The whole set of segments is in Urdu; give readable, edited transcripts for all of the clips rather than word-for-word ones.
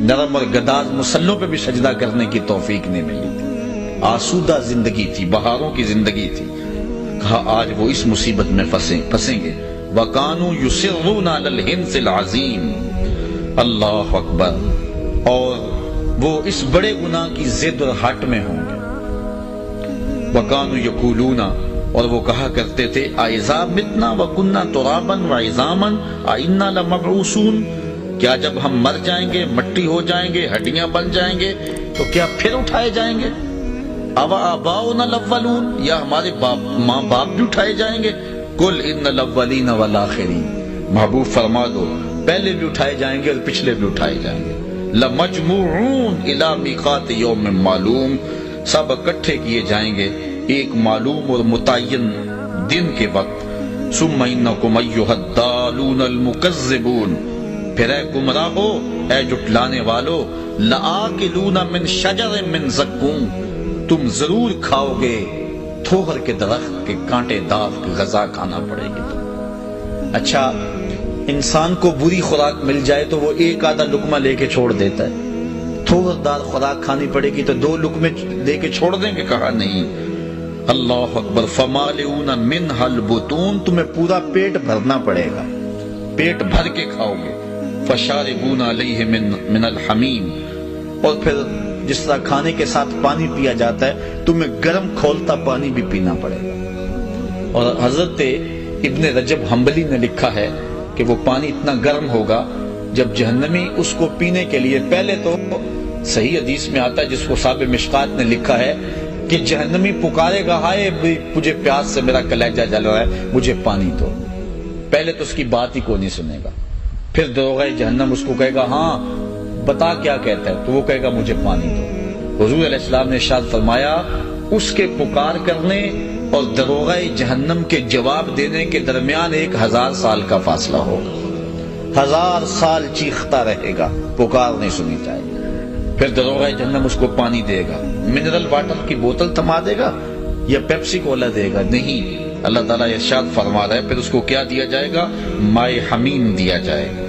نرم اور گداز مسلوں پہ بھی سجدہ کرنے کی توفیق نہیں ملی تھی، آسودہ زندگی تھی، بہاروں کی زندگی تھی۔ کہا آج وہ اس مصیبت میں پھنسیں گے۔ وَكَانُوا يُصِرُّونَ عَلَى الْحِنْثِ الْعَظِيمِ، اللہ اکبر، اور وہ اس بڑے گناہ کی ضد اور ہٹ میں ہوں گے۔ وَكَانُوا يَقُولُونَ، اور وہ کہا کرتے تھے اَإِذَا مِتْنَا وَكُنَّا تُرَابًا وَعِظَامًا أَإِنَّا لَمَبْعُوثُونَ، کیا جب ہم مر جائیں گے، مٹی ہو جائیں گے، ہڈیاں بن جائیں گے تو کیا پھر اٹھائے جائیں گے؟ أَوَآبَاؤُنَا الْأَوَّلُونَ، یا ہمارے ماں باپ بھی اٹھائے جائیں گے؟ قُلْ إِنَّ الْأَوَّلِينَ وَالْآخِرِينَ، محبوب فرما دو پہلے بھی اٹھائے جائیں گے اور پچھلے بھی اٹھائے جائیں گے۔ لَمَجْمُوعُونَ إِلَى مِيقَاتِ يَوْمٍ مَّعْلُومٍ، سب اکٹھے کیے جائیں گے ایک معلوم اور متعین دن کے وقت۔ ثُمَّ إِنَّكُمْ أَيُّهَا الضَّالُونَ الْمُكَذِّبُونَ، پھر اے گمراہو، اے جھٹلانے والو، لَآكِلُونَ مِن شَجَرٍ مِّن زَقُّومٍ، تم ضرور کھاؤ گے تھوہر کے درخت کے کانٹے دار غذا کھانا پڑے گی تم۔ اچھا، انسان کو بری خوراک مل جائے تو وہ ایک آدھا لقمہ لے کے چھوڑ دیتا ہے، تھوہر دار خوراک کھانی پڑے گی تو 2 لقمے دے کے چھوڑ دیں گے؟ کہا نہیں۔ اللہ اکبر، فَمَالِئُونَ مِنْهَا الْبُطُونَ، تمہیں پورا پیٹ بھرنا پڑے گا، پیٹ بھر کے کھاؤ گے۔ فَشَارِبُونَ عَلَيْهِ مِنَ الْحَمِيمِ، اور پھر جس طرح کھانے کے ساتھ پانی پیا جاتا ہے تمہیں گرم کھولتا پانی بھی پینا پڑے گا۔ اور حضرت ابن رجب حنبلی نے لکھا ہے کہ وہ پانی اتنا گرم ہوگا جب جہنمی اس کو پینے کے لیے، پہلے تو صحیح حدیث میں آتا ہے جس کو صاحب مشکات نے لکھا ہے کہ جہنمی پکارے گا ہائے مجھے پیاس سے میرا کلیجہ جل رہا ہے، مجھے پانی دو۔ پہلے تو اس کی بات ہی کو نہیں سنے گا، پھر دروغہ جہنم اس کو کہے گا ہاں بتا کیا کہتا ہے، تو وہ کہے گا مجھے پانی دو۔ حضور علیہ السلام نے ارشاد فرمایا اس کے پکار کرنے اور دروغہ جہنم کے جواب دینے کے درمیان 1000 سال کا فاصلہ ہوگا، 1000 سال چیختا رہے گا، پکار نہیں سنی جائے گی۔ پھر دروغہ جہنم اس کو پانی دے گا، منرل واٹر کی بوتل تھما دے گا یا پیپسی کولا دے گا؟ نہیں، اللہ تعالیٰ ارشاد فرما رہا ہے پھر اس کو کیا دیا جائے گا؟ مائے حمیم دیا جائے گا۔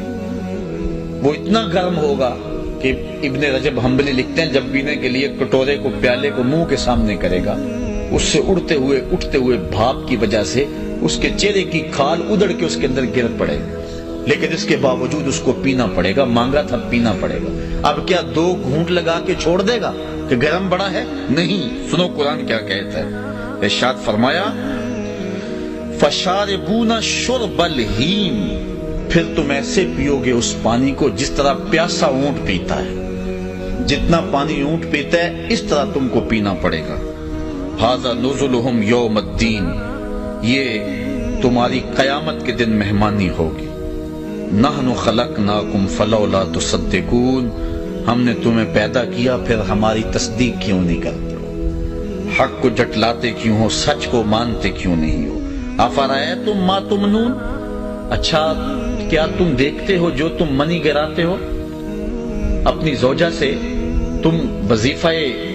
وہ اتنا گرم ہوگا کہ ابن رجب حنبلی لکھتے ہیں جب پینے کے لیے کٹورے کو، پیالے کو منہ کے سامنے کرے گا، اس سے اٹھتے ہوئے بھاپ کی وجہ سے اس کے چہرے کی کھال ادڑ کے اس کے اندر گر پڑے گا، لیکن اس کے باوجود اس کو پینا پڑے گا، مانگا تھا پینا پڑے گا۔ اب کیا 2 گھونٹ لگا کے چھوڑ دے گا کہ گرم بڑا ہے؟ نہیں، سنو قرآن کیا کہتا ہے، ارشاد فرمایا فَشَارِبُونَ شُرْبَ الْهِيمِ، پھر تم ایسے پیو گے اس پانی کو جس طرح پیاسا اونٹ پیتا ہے، جتنا پانی اونٹ پیتا ہے اس طرح تم کو پینا پڑے گا۔ هَذَا نُزُلُهُمْ يَوْمَ الدِّينِ، یہ تمہاری قیامت کے دن مہمانی ہوگی۔ نَحْنُ خَلَقْنَاكُمْ فَلَوْلَا تُصَدِّقُونَ، ہم نے تمہیں پیدا کیا پھر ہماری تصدیق کیوں نہیں کرتے ہو؟ حق کو جھٹلاتے کیوں ہو؟ سچ کو مانتے کیوں نہیں ہو؟ أَفَرَأَيْتُمْ مَا تُمْنُونَ، اچھا کیا تم دیکھتے ہو جو تم منی گراتے ہو؟ اپنی زوجہ سے تم وظیفہ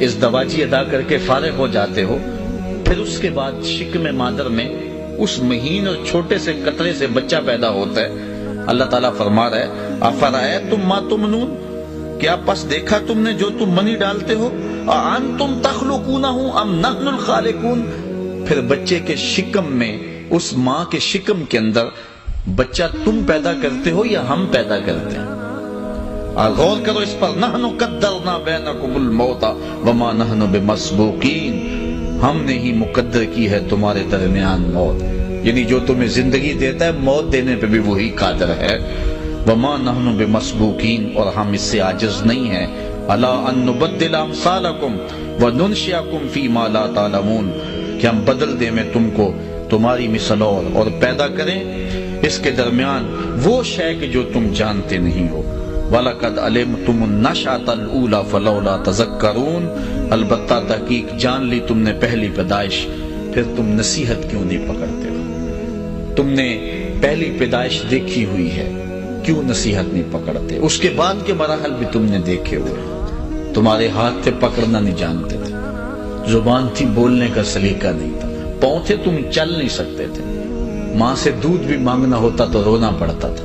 ازدواجی ادا کر کے فارغ ہو جاتے ہو، پھر اس کے بعد شکم مادر میں اس مہین اور چھوٹے سے قطرے سے بچہ پیدا ہوتا ہے۔ اللہ تعالیٰ فرما رہا ہے أَفَرَأَيْتُمْ مَا تُمْنُونَ، کیا پس دیکھا تم نے جو تم منی ڈالتے ہو؟ أَأَنْتُمْ تَخْلُقُونَهُ أَمْ نَحْنُ الْخَالِقُونَ، پھر بچے کے شکم میں، اس ماں کے شکم کے اندر بچہ تم پیدا کرتے ہو یا ہم پیدا کرتے ہیں؟ غور کرو اس پر۔ نحن قدرنا بینکم الموت وما نحن بمسبوقین، ہم نے ہی مقدر کی ہے تمہارے درمیان موت، یعنی جو تمہیں زندگی دیتا ہے موت دینے پہ بھی وہی قادر ہے۔ وما نحن بمسبوقین، اور ہم اس سے عاجز نہیں ہیں۔ الا ان نبدل امثالکم وننشئکم فیما لا تعلمون، کہ ہم بدل دیں میں تم کو تمہاری مثل اور پیدا کریں اس کے درمیان وہ شے کہ جو تم جانتے نہیں ہو۔ وَلَقَدْ عَلِمْتُمُ النَّشْأَةَ الْأُولَى فَلَوْلَا تَذَكَّرُونَ، البتہ تحقیق جان لی تم نے پہلی پیدائش، پھر تم نصیحت کیوں نہیں پکڑتے ہو؟ تم نے پہلی پیدائش دیکھی ہوئی ہے، کیوں نصیحت نہیں پکڑتے؟ اس کے بعد کے مراحل بھی تم نے دیکھے ہوئے، تمہارے ہاتھ سے پکڑنا نہیں جانتے تھے، زبان تھی بولنے کا سلیقہ نہیں تھا، پاؤں تھے تم چل نہیں سکتے تھے، ماں سے دودھ بھی مانگنا ہوتا تو رونا پڑتا تھا،